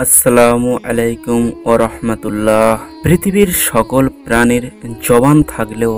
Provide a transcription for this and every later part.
আসসালামু আলাইকুম ও রহমতুল্লাহ। পৃথিবীর সকল প্রাণীর জবান থাকলেও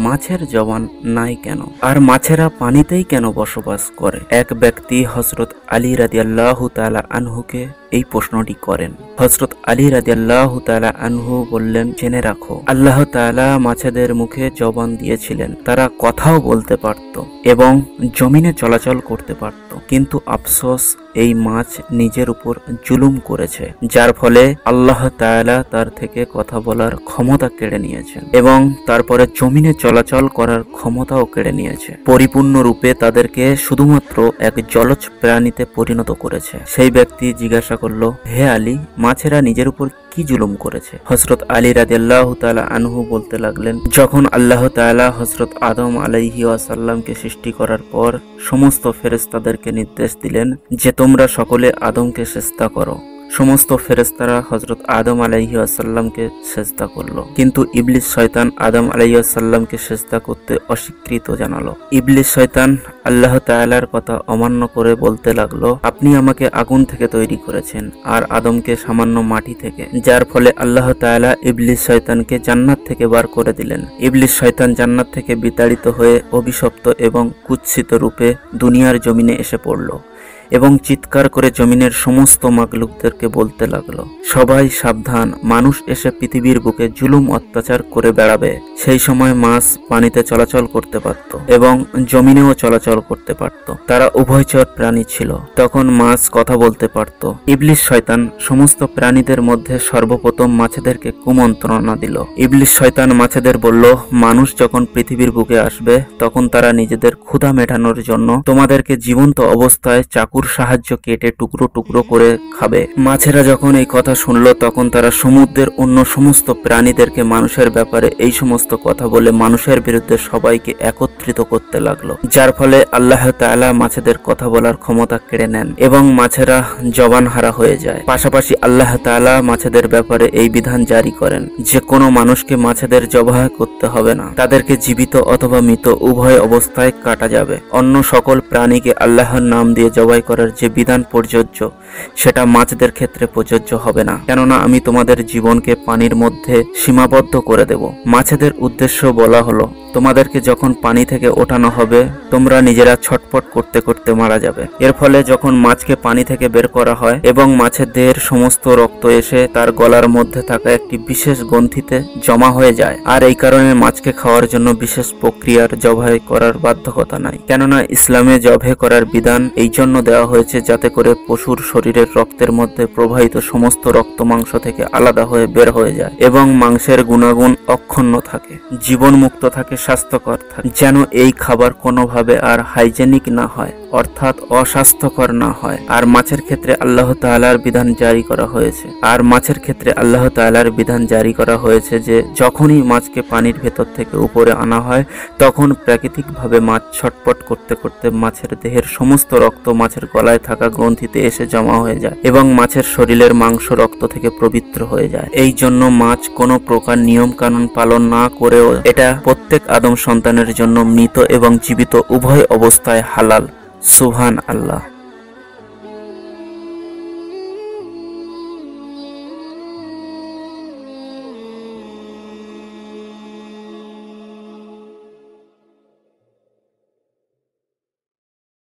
মাছের জবান নাই কেন? আর মাছেরা পানিতেই কেন বসবাস করে? এক ব্যক্তি হযরত আলী রাদিয়াল্লাহু তাআলা আনহুকে এই প্রশ্নটি করেন। হযরত আলী রাদিয়াল্লাহু তাআলা আনহু বললেন, জেনে রাখো, আল্লাহ তাআলা মাছেদের মুখে জবান দিয়েছিলেন, তারা কথাও বলতে পারত এবং জমিনে চলাচল করতে পারত, কিন্তু আফসোস এই মাছ নিজের উপর জুলুম করেছে, যার ফলে আল্লাহ তাআলা তার থেকে কথা বলার ক্ষমতা কেড়ে নিয়েছেন এবং তারপরে জমিনে চলাচল করার ক্ষমতাও কেড়ে নিয়েছে। পরিপূর্ণ রূপে তাদেরকে শুধুমাত্র এক জলজ প্রাণীতে পরিণত করেছে। সেই ব্যক্তি জিজ্ঞাসা করলো, হে আলী, মাছেরা নিজের উপর কি জুলুম করেছে? হযরত আলী রাদিয়াল্লাহু তাআলা আনহু বলতে লাগলেন, যখন আল্লাহ তাআলা হযরত আদম আলাইহি ওয়াসাল্লামকে সৃষ্টি করার পর সমস্ত ফেরেশতাদেরকে নির্দেশ দিলেন যে তোমরা সকলে আদমকে সিজদা করো। সমস্ত ফেরেশতারা হযরত আদম আলাইহি ওয়াসাল্লামকে সিজদা করলো, কিন্তু ইবলিস শয়তান আদম আলাইহি ওয়াসাল্লামকে সিজদা করতে অস্বীকৃত জানালো। ইবলিস শয়তান আল্লাহ তাআলার কথা অমান্য করে বলতে লাগলো, আপনি আমাকে আগুন থেকে তৈরি করেছেন আর আদমকে সামান্য মাটি থেকে, যার ফলে আল্লাহ তাআলা ইবলিস শয়তানকে জান্নাত থেকে বার করে দিলেন। ইবলিস শয়তান জান্নাত থেকে বিতাড়িত হয়ে অভিশপ্ত এবং কুৎসিত রূপে দুনিয়ার জমিনে এসে পড়ল এবং চিৎকার করে জমিনের সমস্ত মাখলুকদেরকে বলতে লাগলো, সবাই সাবধান, মানুষ এসে পৃথিবীর বুকে জুলুম অত্যাচার করে বেড়াবে। সেই সময় মাছ পানিতে চলাচল করতে পারত এবং জমিনেও চলাচল করতে পারত। তারা উভয়চর প্রাণী ছিল। তখন মাছ কথা বলতে পারত। ইবলিস শয়তান সমস্ত প্রাণীদের মধ্যে সর্বপ্রথম মাছেদেরকে কুমন্ত্রণা দিল। ইবলিস শয়তান মাছেদের বলল, মানুষ যখন পৃথিবীর বুকে আসবে তখন তারা নিজেদের ক্ষুধা মেটানোর জন্য তোমাদেরকে জীবন্ত অবস্থায় চাকুর সাহায্য কেটে টুকরো টুকরো করে খাবে। মাছেরা যখন এই কথা শুনলো তখন তারা সমুদ্রের অন্য সমস্ত প্রাণীদেরকে মানুষের ব্যাপারে এই সমস্ত কথা বলে মানুষের বিরুদ্ধে সবাইকে একত্রিত করতে লাগলো, যার ফলে আল্লাহ তাআলা মাছেদের কথা বলার ক্ষমতা কেড়ে নেন এবং মাছেরা জবান হারা হয়ে যায়। পাশাপাশি আল্লাহ তাআলা মাছেদের ব্যাপারে এই বিধান জারি করেন যে কোনো মানুষকে মাছেদের জবাহ করতে হবে না, তাদেরকে জীবিত অথবা মৃত উভয় অবস্থায় কাটা যাবে। অন্য সকল প্রাণীকে আল্লাহর নাম দিয়ে জবাই করার যে বিধান প্রযোজ্য সেটা মাছদের ক্ষেত্রে প্রযোজ্য হবে না, কেননা আমি তোমাদের জীবনকে পানির মধ্যে সীমাবদ্ধ করে দেব। মাছেদের উদ্দেশ্য বলা হলো, তোমাদেরকে যখন পানি থেকে ওঠানো হবে তোমরা নিজেরা ছটফট করতে করতে মারা যাবে। এর ফলে যখন মাছকে পানি থেকে বের করা হয় এবং মাছের দেহের সমস্ত রক্ত এসে তার গলার মধ্যে থাকা একটি বিশেষ গ্রন্থিতে জমা হয়ে যায়, আর এই কারণে মাছকে খাওয়ার জন্য বিশেষ প্রক্রিয়ার জবাই করার বাধ্যকতা নাই, কেননা ইসলামে জবাই করার বিধান এই জন্য দেওয়া হয়েছে যাতে করে পশুর শরীরের রক্তের মধ্যে প্রবাহিত সমস্ত রক্ত মাংস থেকে আলাদা হয়ে বের হয়ে যায় এবং মাংসের গুণাগুণ অক্ষুণ্ণ থাকে, জীবন মুক্ত থাকে, স্বাস্থ্যকর থাকে, যেন এই খাবার কোনোভাবে আর হাইজেনিক না হয়, অর্থাৎ অস্বাস্থ্যকর না হয়। আর মাছের ক্ষেত্রে আল্লাহ তাআলার বিধান জারি করা হয়েছে যে যখনই মাছকে পানির ভেতর থেকে উপরে আনা হয় তখন প্রাকৃতিকভাবে মাছ ছটপট করতে করতে মাছের দেহের সমস্ত রক্ত মাছের গলায় থাকা গ্রন্থিতে এসে জমা হয়ে যায় এবং মাছের শরীরের মাংস রক্ত থেকে পবিত্র হয়ে যায়। এই জন্য মাছ কোনো প্রকার নিয়ম কানুন পালন না করেও এটা প্রত্যেক আদম সন্তানের জন্য মৃত এবং জীবিত উভয় অবস্থায় হালাল। সুবহান আল্লাহ।